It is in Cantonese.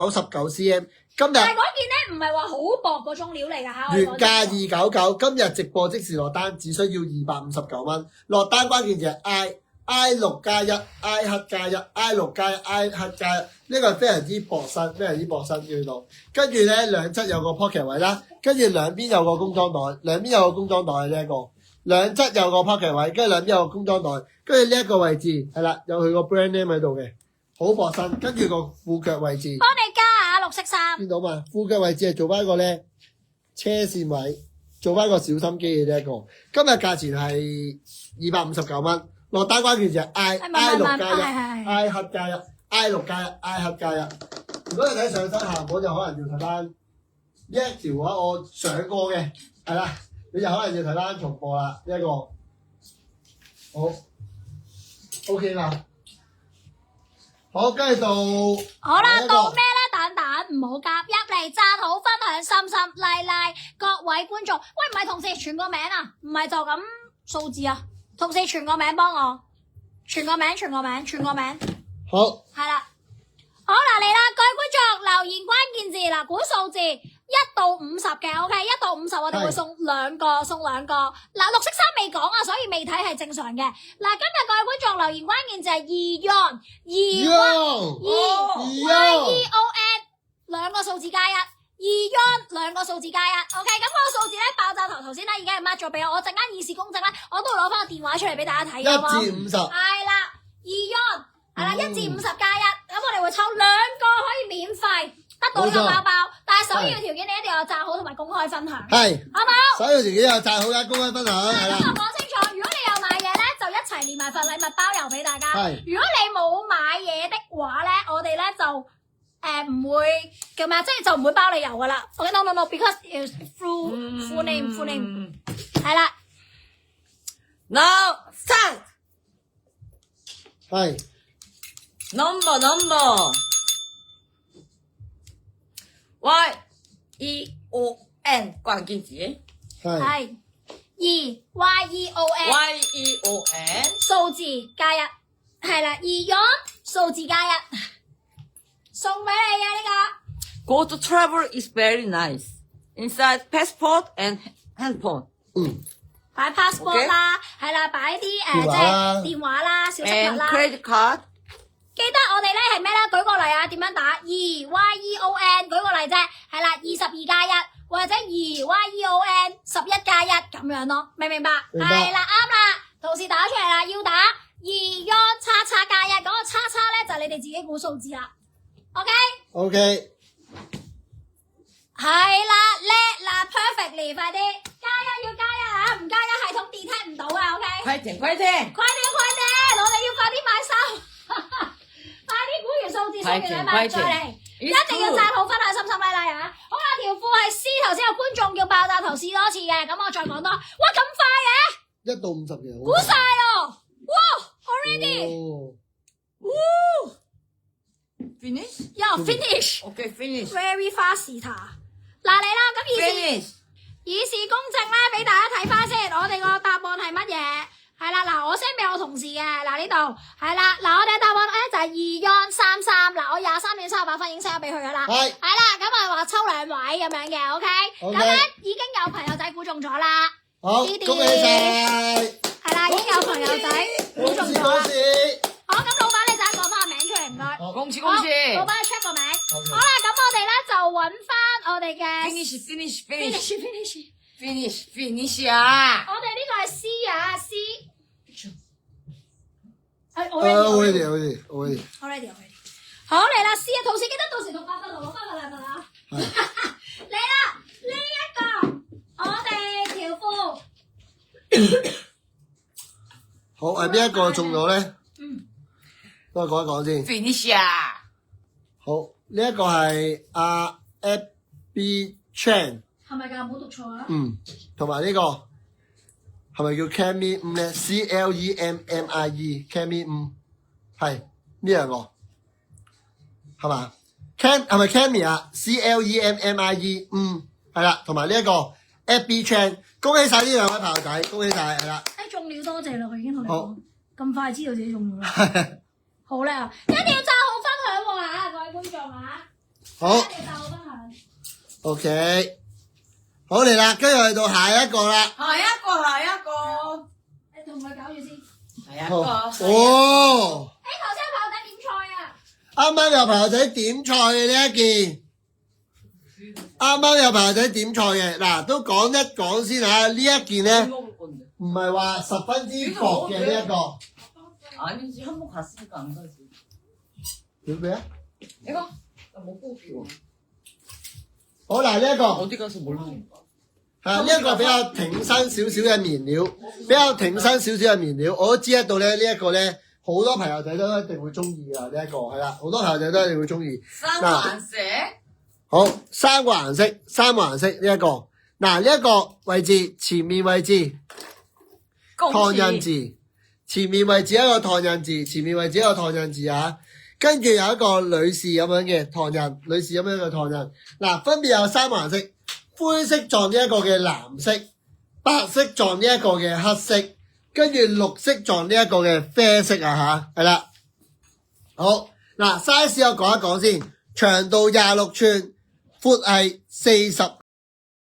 99cm。今日但係嗰件咧唔係話好薄嗰種料嚟㗎嚇。原價299，今日直播即時落單，只需要259蚊。落單關鍵就係 I6加1 I 黑加1 I6加1 I 黑加1，呢個係非常之薄身，非常之薄身叫到。跟住咧兩側有個 pocket 位啦，跟住兩邊有個工裝袋，兩邊有個工裝袋呢一個。兩側有個 pocket 位，跟住兩邊有個工裝袋，跟住呢一個位置係啦，有佢個 brand name 喺度嘅，好薄身。跟住個褲腳位置，幫你加下綠色衫。見到嘛？褲腳位置係做翻一個咧車線位，做翻個小心機嘅呢一個。今日價錢係259蚊，落單關鍵就係 I6加1 I 黑加1 I6加1 I 黑加1。如果你睇上身下盤就可能要睇翻呢一條嘅話，我上過嘅係啦。你就可能要睇翻重播啦，呢一個好 OK 啦，好跟住到好啦，到咩咧？蛋蛋唔好夾入嚟讚好分享，心心嚟嚟，各位觀眾，喂唔係同事傳個名啊，唔係就咁數字啊，同事傳個名幫我，傳個名，好係啦，好嗱嚟啦，各位觀眾留言關鍵字嗱，估數字。1到50嘅 ，OK， 1到50我哋會送兩個。嗱，綠色衫未講啊，所以未睇係正常嘅。嗱，今日各位觀眾留言關鍵就係2YEON 兩個數字加1，2YEON 兩個數字加1 ，OK， 咁個數字咧爆炸頭先咧已經係 mark 咗俾我陣間以示公正咧，我都會攞翻個電話出嚟俾大家睇嘅。1至50係啦，2YEON係啦，1至50加1，咁我哋會抽兩個可以免費。得到呢個包包，但係首要條件你一定要有讚好同埋公開分享，係，好冇？首要條件有讚好嘅公開分享，係啦。咁我講清楚，如果你有買嘢咧，就一齊連埋份禮物包郵俾大家。係。如果你冇買嘢的話咧，我哋咧就唔會叫咩，即係就唔會包你郵噶啦。OK， no，because it's full name，係啦。Now start。係。number。YEON 關鍵字係YEON 數字加1係啦，2YEON數字加1送俾你嘅呢個。Go to travel is very nice. Inside passport and handphone. 擺 passport 啦，係啦，擺啲即係電話啦，小食卡啦。And credit card。記得我哋咧係咩咧？舉個例啊，點樣打？2YEON 舉個例啫，係啦，22加1或者2YEON 11加1咁樣咯，明唔明白？係啦，啱啦，同時打出嚟啦，要打2YEON叉叉加1，嗰個叉叉咧就係你哋自己估數字啦。OK。係啦，叻啦 ，perfectly， 快啲加1要加1啊！唔加1系統 detect 唔到啊 ，OK。快啲，我哋要快啲買衫。快啲估完數字，送完禮物再嚟，一定要讚好分享，心心拉拉啊！好啦，條褲係 C， 頭先有觀眾叫爆炸頭試多次嘅，咁我再講多。哇，咁快嘅！1到50嘅，估晒咯！哇 ，already，finish？ Yeah， finish。OK finish。 Very fast 嗱嚟啦，咁以示公正咧，俾大家睇翻先，我哋個答案係乜嘢？係啦，嗱，我 send 俾我同事嘅，嗱呢度係啦，嗱我哋嘅答案咧就係2YEON33，嗱我23.38分已經 send 咗俾佢噶啦，係啦，咁啊話抽2位咁樣嘅 ，OK， 咁咧已經有朋友仔估中咗啦，好，恭喜晒，係啦，已經有朋友仔估中咗啦，好，咁老闆你就講翻個名出嚟，唔該，恭喜，老闆 check 個名，好啦，咁我哋咧就揾翻我哋嘅 finish 啊！我哋呢個係 C 啊 C。already。好嚟啦 C 啊，同時記得到時同8份攞翻個禮物啊！嚟啦，呢一個我哋條褲。好，係邊一個中咗咧？都係講一講先。finish 啊！好，呢一個係阿 Abby Chan。係咪㗎？冇讀錯啊！同埋呢個係咪叫 Cammy 咧 ？CLEMMIE Cammy 係呢兩個係嘛 ？Cam 係咪 Cammy 啊？CLEMMIE 係啦，同埋呢一個 Abby Chan， 恭喜晒呢兩位朋友仔，恭喜晒係啦！中料多謝啦，佢已經同你講，咁快知道自己中咗啦，好叻啊！一定要讚好分享喎嚇，各位觀眾嚇。好，OK， 好嚟啦，跟住去到下一個啦。下一個。你同佢搞住先。下一個。哦。頭先朋友仔點菜啊？啱啱有朋友仔點菜嘅呢一件，啱啱有朋友仔點菜嘅，嗱都講一講先嚇，呢一件咧唔係話十分之薄嘅呢一個。 아니지 한번 갔으니까 안 가지. 뭐야? 이거 나 못 뽑혀. 好嗱，呢一個 어디 가서 뭘 먹을까? 呢一個比較挺身少少嘅面料，比較挺身少少嘅面料，我都知得到咧呢一個咧好多朋友仔都一定會中意噶呢一個係啦，好多朋友仔都一定會中意。三個顏色。好，三個顏色呢一個，嗱呢一個位置前面位置燙印字。 前面位置一個燙印字，前面位置一個燙印字啊，跟住有一個女士咁樣嘅燙印，女士咁樣嘅燙印。嗱，分別有三個顏色，灰色撞呢一個嘅藍色，白色撞呢一個嘅黑色，跟住綠色撞呢一個嘅啡色啊吓，係啦。好，嗱 size 我講一講先，長度26寸，闊係40